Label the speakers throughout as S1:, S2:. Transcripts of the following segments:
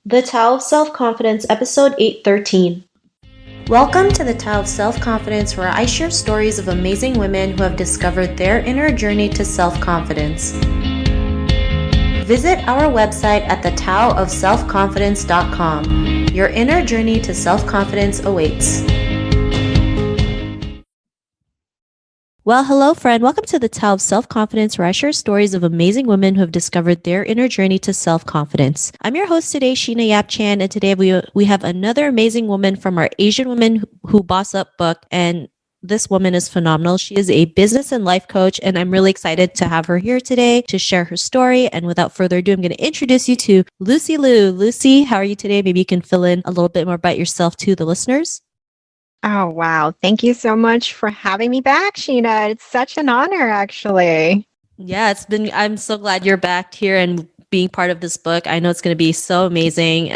S1: The Tao of Self-Confidence, Episode 813. Welcome to the Tao of Self-Confidence, where I share stories of amazing women who have discovered their inner journey to self-confidence. Visit our website at thetaoofselfconfidence.com. Your inner journey to self-confidence awaits. Well, hello, friend. Welcome to the Tao of Self-Confidence, where I share stories of amazing women who have discovered their inner journey to self-confidence. I'm your host today, Sheena Yap Chan, and today we have another amazing woman from our Asian Women Who Boss Up book, and this woman is phenomenal. She is a business and life coach, and I'm really excited to have her here today to share her story. And without further ado, I'm going to introduce you to Lucy Liu. Lucy, how are you today? Maybe you can fill in a little bit more about yourself to the listeners.
S2: Oh, wow. Thank you so much for having me back, Sheena. It's such an honor, actually.
S1: Yeah, I'm so glad you're back here and being part of this book. I know it's going to be so amazing.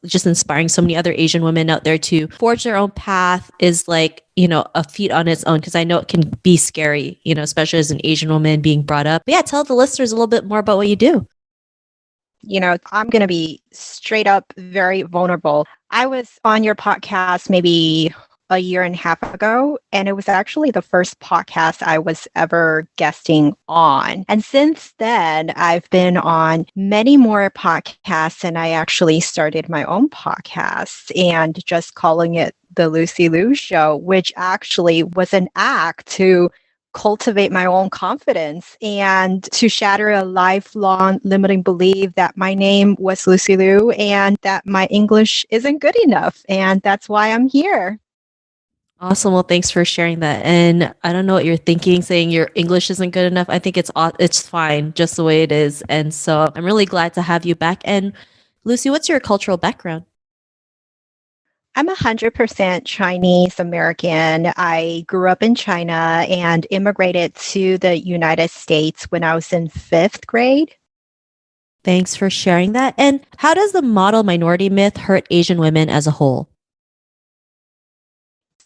S1: Just inspiring so many other Asian women out there to forge their own path is like, a feat on its own, because I know it can be scary, especially as an Asian woman being brought up. But yeah, tell the listeners a little bit more about what you do.
S2: I'm going to be straight up very vulnerable. I was on your podcast maybe a year and a half ago, and it was actually the first podcast I was ever guesting on. And since then, I've been on many more podcasts, and I actually started my own podcast and just calling it The Lucy Liu Show, which actually was an act to cultivate my own confidence and to shatter a lifelong limiting belief that my name was Lucy Liu and that my English isn't good enough. And that's why I'm here.
S1: Awesome. Well, thanks for sharing that. And I don't know what you're thinking, saying your English isn't good enough. I think it's fine just the way it is. And so I'm really glad to have you back. And Lucy, what's your cultural background?
S2: I'm 100% Chinese American. I grew up in China and immigrated to the United States when I was in 5th grade.
S1: Thanks for sharing that. And how does the model minority myth hurt Asian women as a whole?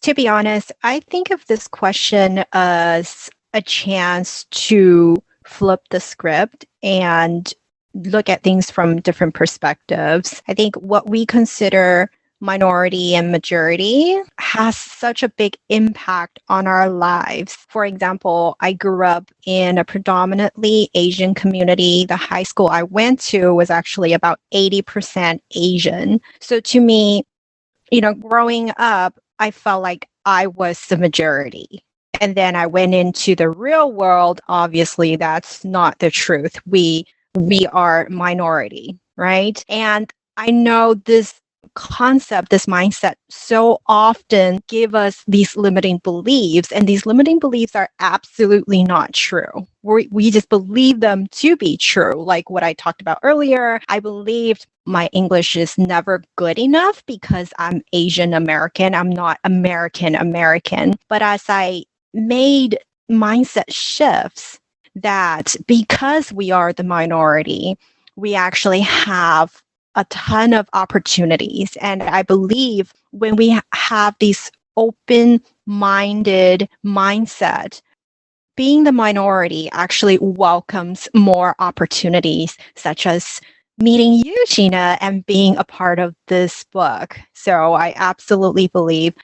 S2: To be honest, I think of this question as a chance to flip the script and look at things from different perspectives. I think what we consider minority and majority has such a big impact on our lives. For example, I grew up in a predominantly Asian community. The high school I went to was actually about 80% Asian. So to me, growing up, I felt like I was the majority. And then I went into the real world. Obviously, that's not the truth. We are minority, right? And I know this concept, this mindset so often give us these limiting beliefs, and these limiting beliefs are absolutely not true. We just believe them to be true. Like what I talked about earlier, I believed my English is never good enough because I'm Asian American. I'm not American American. But as I made mindset shifts that because we are the minority, we actually have a ton of opportunities. And I believe when we have this open-minded mindset, being the minority actually welcomes more opportunities, such as meeting you, Sheena, and being a part of this book. So I absolutely believe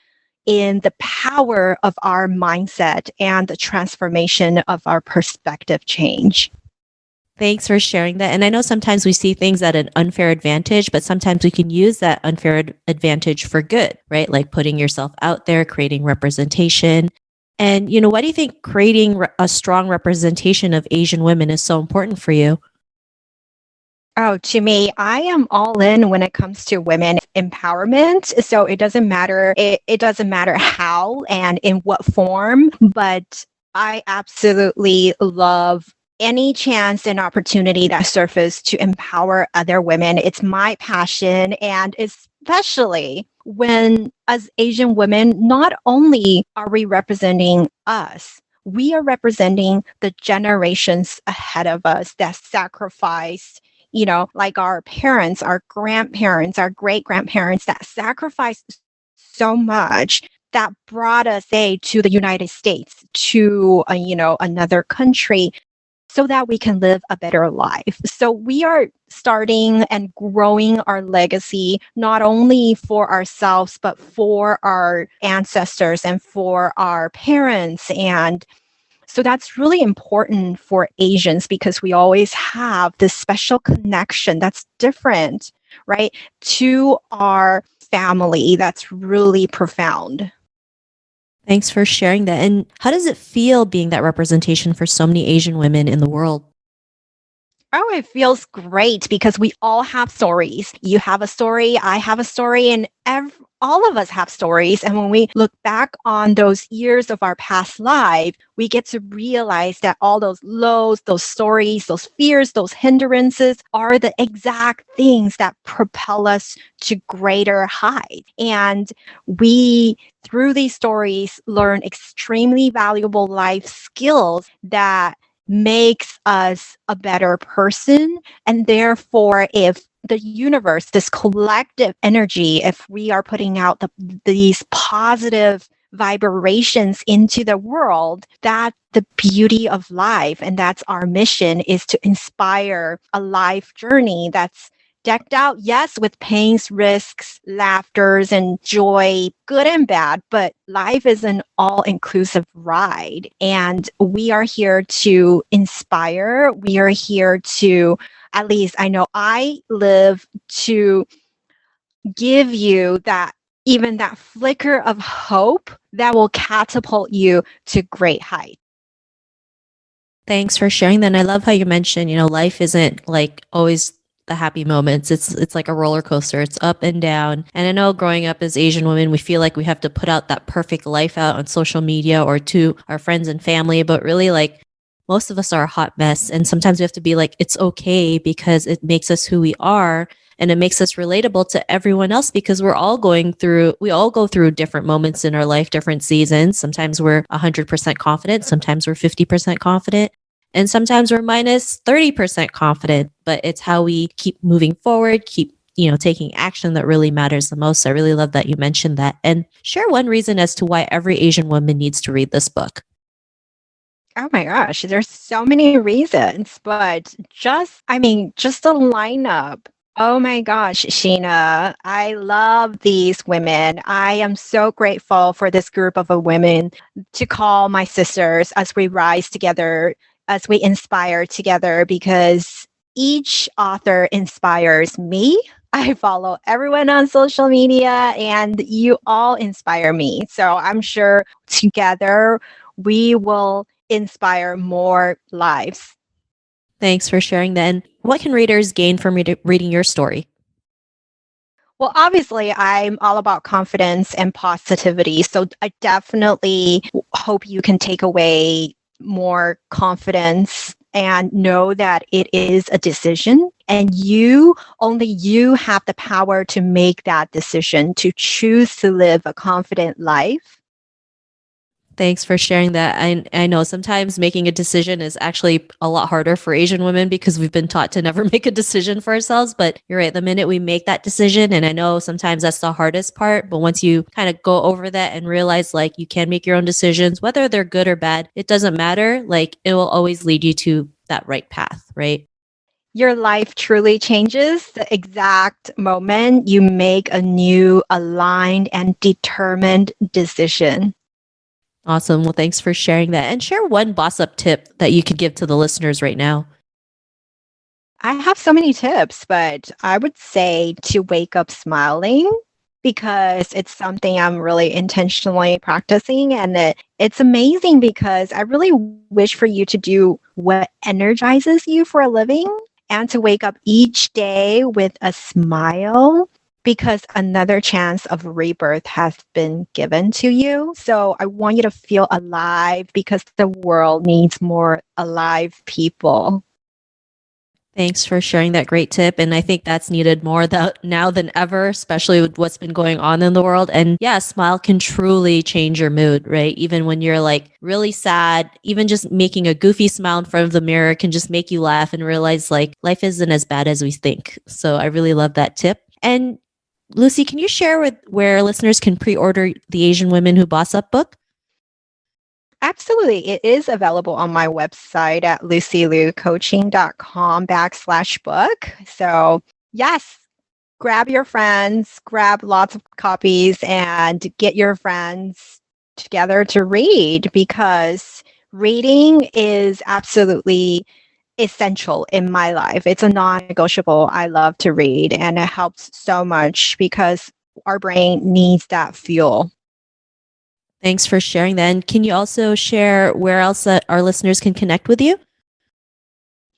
S2: in the power of our mindset and the transformation of our perspective change.
S1: Thanks for sharing that. And I know sometimes we see things at an unfair advantage, but sometimes we can use that unfair advantage for good, right? Like putting yourself out there, creating representation. And, why do you think creating a strong representation of Asian women is so important for you?
S2: Oh, to me, I am all in when it comes to women empowerment. So it doesn't matter. It doesn't matter how and in what form, but I absolutely love any chance and opportunity that surfaces to empower other women. It's my passion. And especially when, as Asian women, not only are we representing us, we are representing the generations ahead of us that sacrificed, like our parents, our grandparents, our great grandparents that sacrificed so much that brought us, say, to the United States, to, another country. so that we can live a better life. So we are starting and growing our legacy, not only for ourselves, but for our ancestors and for our parents. And so that's really important for Asians because we always have this special connection that's different, right, to our family. That's really profound.
S1: Thanks for sharing that. And how does it feel being that representation for so many Asian women in the world?
S2: Oh, it feels great because we all have stories. You have a story, I have a story, and all of us have stories. And when we look back on those years of our past life, we get to realize that all those lows, those stories, those fears, those hindrances are the exact things that propel us to greater heights. And we, through these stories, learn extremely valuable life skills that makes us a better person. And therefore, if the universe, this collective energy, if we are putting out these positive vibrations into the world, that the beauty of life, and that's our mission, is to inspire a life journey that's decked out, yes, with pains, risks, laughters, and joy, good and bad, but life is an all-inclusive ride. And we are here to inspire. We are here to, at least I know I live to give you that, even that flicker of hope that will catapult you to great heights.
S1: Thanks for sharing that. And I love how you mentioned, life isn't like always the happy moments. It's like a roller coaster. It's up and down. And I know growing up as Asian women, we feel like we have to put out that perfect life out on social media or to our friends and family, but really like most of us are a hot mess. And sometimes we have to be like, it's okay because it makes us who we are. And it makes us relatable to everyone else because we all go through different moments in our life, different seasons. Sometimes we're 100% confident. Sometimes we're 50% confident. And sometimes we're minus 30% confident, but it's how we keep moving forward, keep taking action that really matters the most. So I really love that you mentioned that. And share one reason as to why every Asian woman needs to read this book.
S2: Oh my gosh, there's so many reasons, but just the lineup. Oh my gosh, Sheena, I love these women. I am so grateful for this group of women to call my sisters as we rise together, as we inspire together, because each author inspires me. I follow everyone on social media and you all inspire me. So I'm sure together we will inspire more lives.
S1: Thanks for sharing that. And what can readers gain from reading your story?
S2: Well, obviously, I'm all about confidence and positivity. So I definitely hope you can take away more confidence and know that it is a decision and only you have the power to make that decision, to choose to live a confident life.
S1: Thanks for sharing that. I know sometimes making a decision is actually a lot harder for Asian women because we've been taught to never make a decision for ourselves. But you're right, the minute we make that decision, and I know sometimes that's the hardest part, but once you kind of go over that and realize like you can make your own decisions, whether they're good or bad, it doesn't matter. Like it will always lead you to that right path, right?
S2: Your life truly changes the exact moment you make a new, aligned, and determined decision.
S1: Awesome. Well, thanks for sharing that. And share one boss up tip that you could give to the listeners right now.
S2: I have so many tips, but I would say to wake up smiling because it's something I'm really intentionally practicing. And it's amazing because I really wish for you to do what energizes you for a living and to wake up each day with a smile because another chance of rebirth has been given to you. So I want you to feel alive because the world needs more alive people.
S1: Thanks for sharing that great tip. And I think that's needed more now than ever, especially with what's been going on in the world. And yeah, a smile can truly change your mood, right? Even when you're like really sad, even just making a goofy smile in front of the mirror can just make you laugh and realize like life isn't as bad as we think. So I really love that tip. And Lucy, can you share where listeners can pre-order the Asian Women Who Boss Up book?
S2: Absolutely. It is available on my website at lucylucoaching.com/book. So, yes, grab your friends, grab lots of copies, and get your friends together to read because reading is absolutely essential in my life. It's a non-negotiable. I love to read, and it helps so much because our brain needs that fuel.
S1: Thanks for sharing that. And can you also share where else our listeners can connect with you?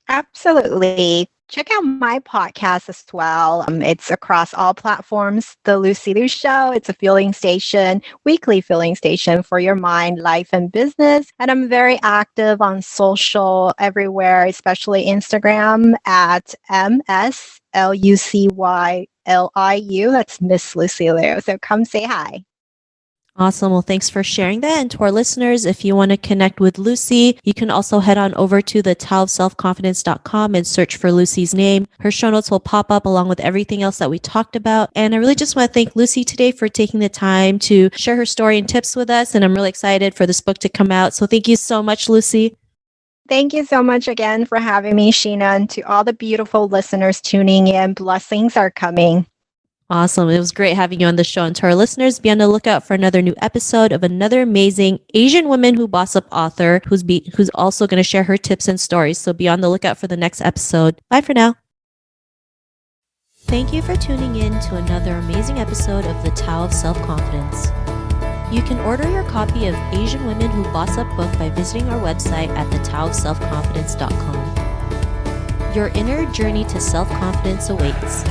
S2: Absolutely. Check out my podcast as well. It's across all platforms. The Lucy Liu Show. It's a fueling station, weekly fueling station for your mind, life, and business. And I'm very active on social everywhere, especially Instagram at MSLucyliu. That's Miss Lucy Liu. So come say hi.
S1: Awesome. Well, thanks for sharing that. And to our listeners, if you want to connect with Lucy, you can also head on over to the taoofselfconfidence.com and search for Lucy's name. Her show notes will pop up along with everything else that we talked about. And I really just want to thank Lucy today for taking the time to share her story and tips with us. And I'm really excited for this book to come out. So thank you so much, Lucy.
S2: Thank you so much again for having me, Sheena. And to all the beautiful listeners tuning in, blessings are coming.
S1: Awesome. It was great having you on the show. And to our listeners, be on the lookout for another new episode of another amazing Asian Woman Who Boss Up author who's also going to share her tips and stories. So be on the lookout for the next episode. Bye for now. Thank you for tuning in to another amazing episode of The Tao of Self-Confidence. You can order your copy of Asian Women Who Boss Up book by visiting our website at thetaoofselfconfidence.com. Your inner journey to self-confidence awaits.